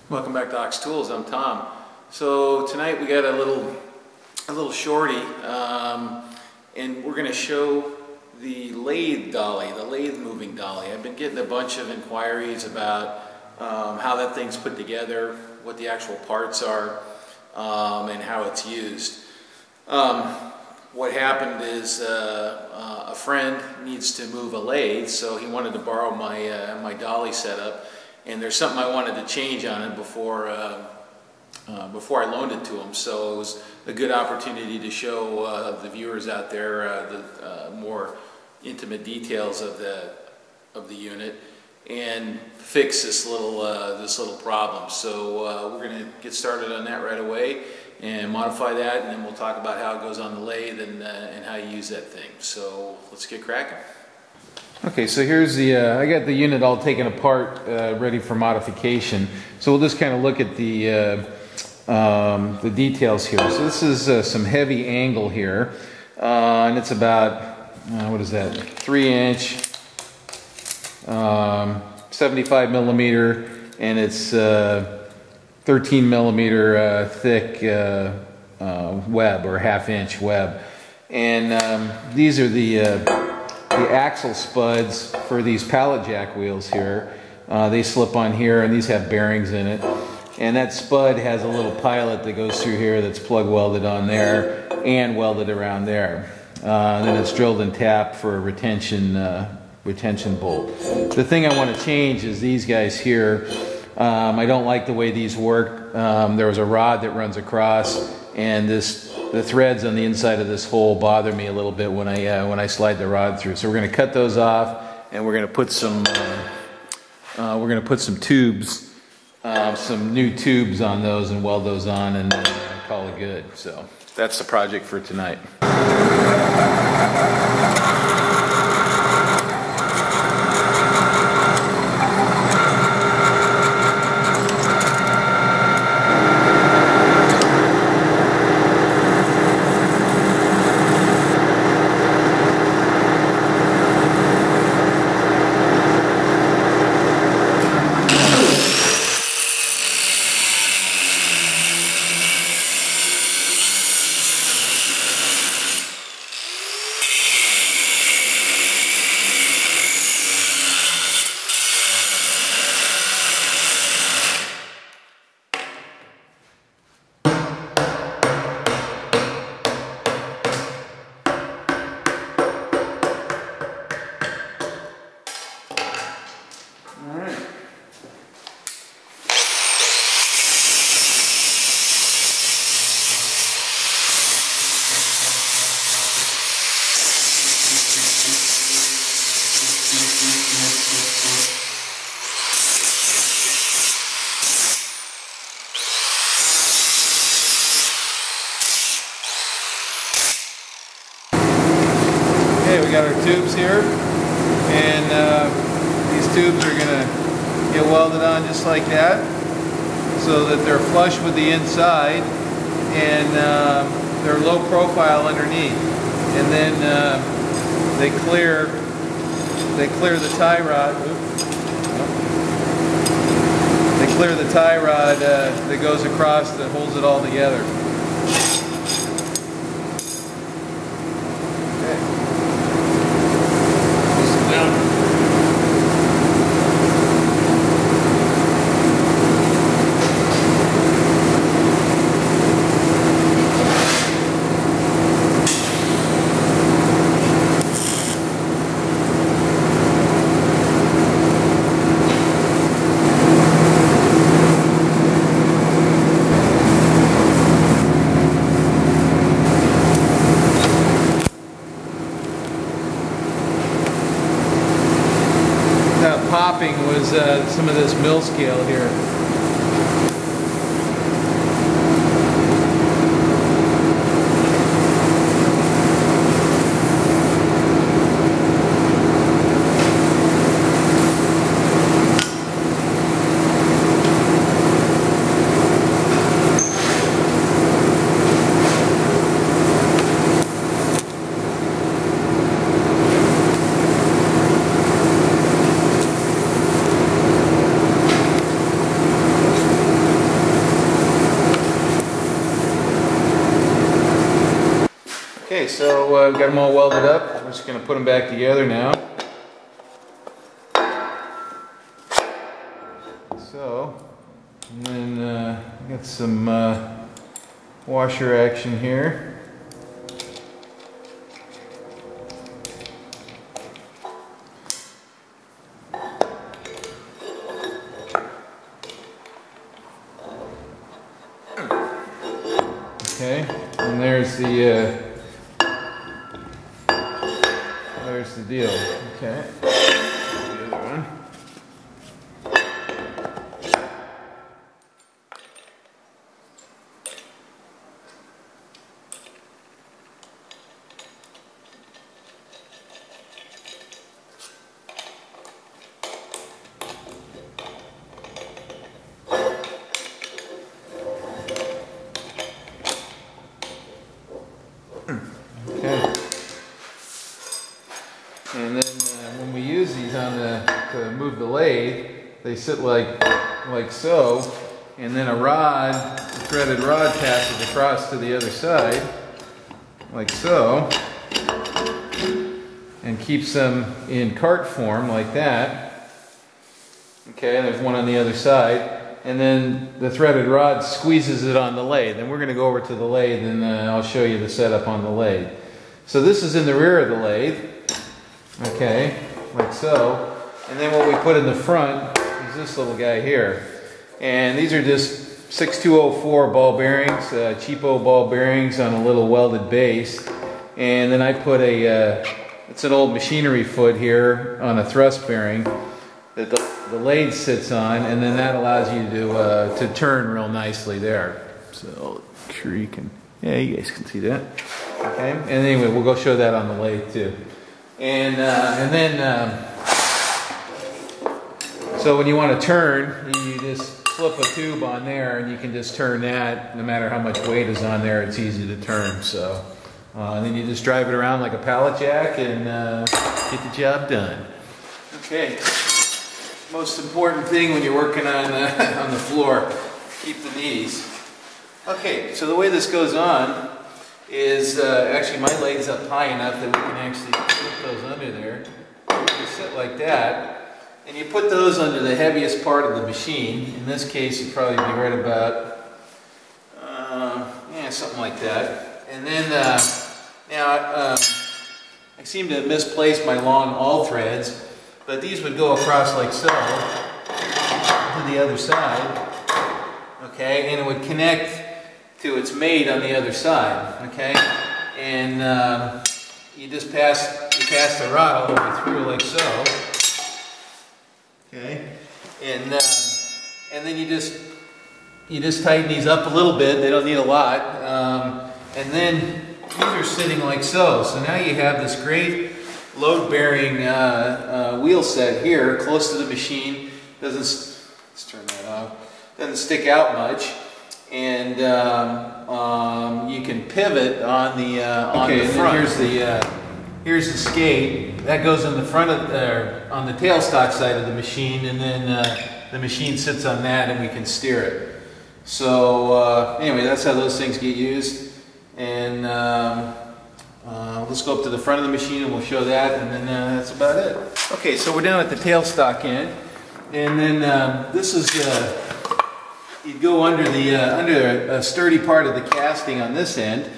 Welcome back to Ox Tools. I'm Tom. So tonight we got a little shorty, and we're going to show the lathe dolly, the lathe moving dolly. I've been getting a bunch of inquiries about how that thing's put together, what the actual parts are, and how it's used. What happened is a friend needs to move a lathe, so he wanted to borrow my dolly setup. And there's something I wanted to change on it before I loaned it to him. So it was a good opportunity to show the viewers out there the more intimate details of the unit and fix this little problem. So we're going to get started on that right away and modify that, and then we'll talk about how it goes on the lathe and how you use that thing. So let's get cracking. Okay, so here's the, I got the unit all taken apart, ready for modification. So we'll just kind of look at the details here. So this is some heavy angle here, and it's about, what is that, 3-inch, 75 millimeter, and it's 13 millimeter thick web, or half-inch web. And these are the axle spuds for these pallet jack wheels here. They slip on here, and these have bearings in it. And that spud has a little pilot that goes through here that's plug welded on there and welded around there. Then it's drilled and tapped for a retention bolt. The thing I want to change is these guys here. I don't like the way these work. There was a rod that runs across, and the threads on the inside of this hole bother me a little bit when I slide the rod through. So we're going to cut those off, and we're going to put some tubes, some new tubes on those, and weld those on, and then call it good. So that's the project for tonight. Okay, we got our tubes here, and these tubes are going to get welded on just like that, so that they're flush with the inside, and they're low profile underneath. And then they clear the tie rod. They clear the tie rod that goes across, that holds it all together. Popping was some of this mill scale here. Okay, so we've got them all welded up. We're just going to put them back together now. So, and then got some washer action here. Okay, and there's the deal. Okay, the other one. Okay. And then when we use these to move the lathe, they sit like so, and then a threaded rod passes across to the other side, like so, and keeps them in cart form like that. Okay, and there's one on the other side. And then the threaded rod squeezes it on the lathe. And we're going to go over to the lathe and I'll show you the setup on the lathe. So this is in the rear of the lathe. Okay, like so. And then what we put in the front is this little guy here. And these are just 6204 ball bearings, cheapo ball bearings on a little welded base. And then I put it's an old machinery foot here on a thrust bearing that the lathe sits on, and then that allows you to turn real nicely there. So sure you can, yeah, you guys can see that. Okay, and anyway, we'll go show that on the lathe too. And then so when you want to turn, you just flip a tube on there, and you can just turn that. No matter how much weight is on there, it's easy to turn. So and then you just drive it around like a pallet jack and get the job done. Okay. Most important thing when you're working on the floor, keep the knees. Okay, so the way this goes on is actually my leg's up high enough that we can actually put those under there. You sit like that, and you put those under the heaviest part of the machine. In this case, it'd probably be right about, yeah, something like that. And then now I seem to have misplaced my long awl threads. But these would go across like so to the other side, okay, and it would connect to its mate on the other side, okay, and you just pass the rod all the way through like so, okay, and then you just tighten these up a little bit. They don't need a lot, and then these are sitting like so. So now you have this great load-bearing wheel set here, close to the machine. Let's turn that off. Doesn't stick out much, and you can pivot on the front. Here's the skate that goes in the front of on the tailstock side of the machine, and then the machine sits on that, and we can steer it. So anyway, that's how those things get used, and. Let's go up to the front of the machine and we'll show that, and then that's about it. Okay, so we're down at the tailstock end, and then this is you'd go under a sturdy part of the casting on this end,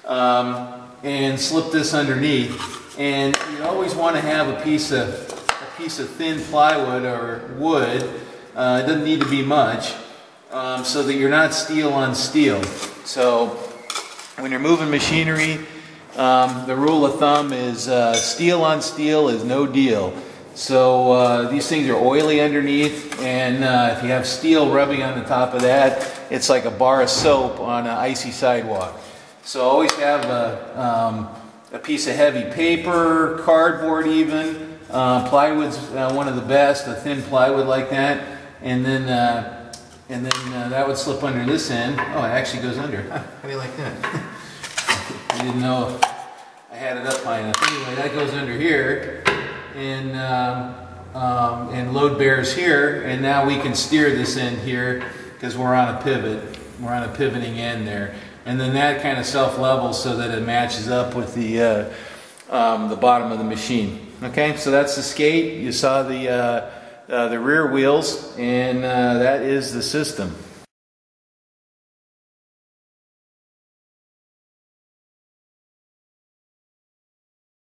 and slip this underneath. And you always want to have a piece of thin plywood or wood. It doesn't need to be much, so that you're not steel on steel. So when you're moving machinery, the rule of thumb is steel on steel is no deal. So these things are oily underneath, and if you have steel rubbing on the top of that, it's like a bar of soap on an icy sidewalk. So always have a piece of heavy paper, cardboard even. Plywood's one of the best, a thin plywood like that, and then that would slip under this end. Oh, it actually goes under. How do you like that? I didn't know I had it up high enough. Anyway, that goes under here, and load bears here, and now we can steer this end here because we're on a pivot. We're on a pivoting end there. and then that kind of self-levels so that it matches up with the bottom of the machine. Okay, so that's the skate. You saw the rear wheels, and that is the system.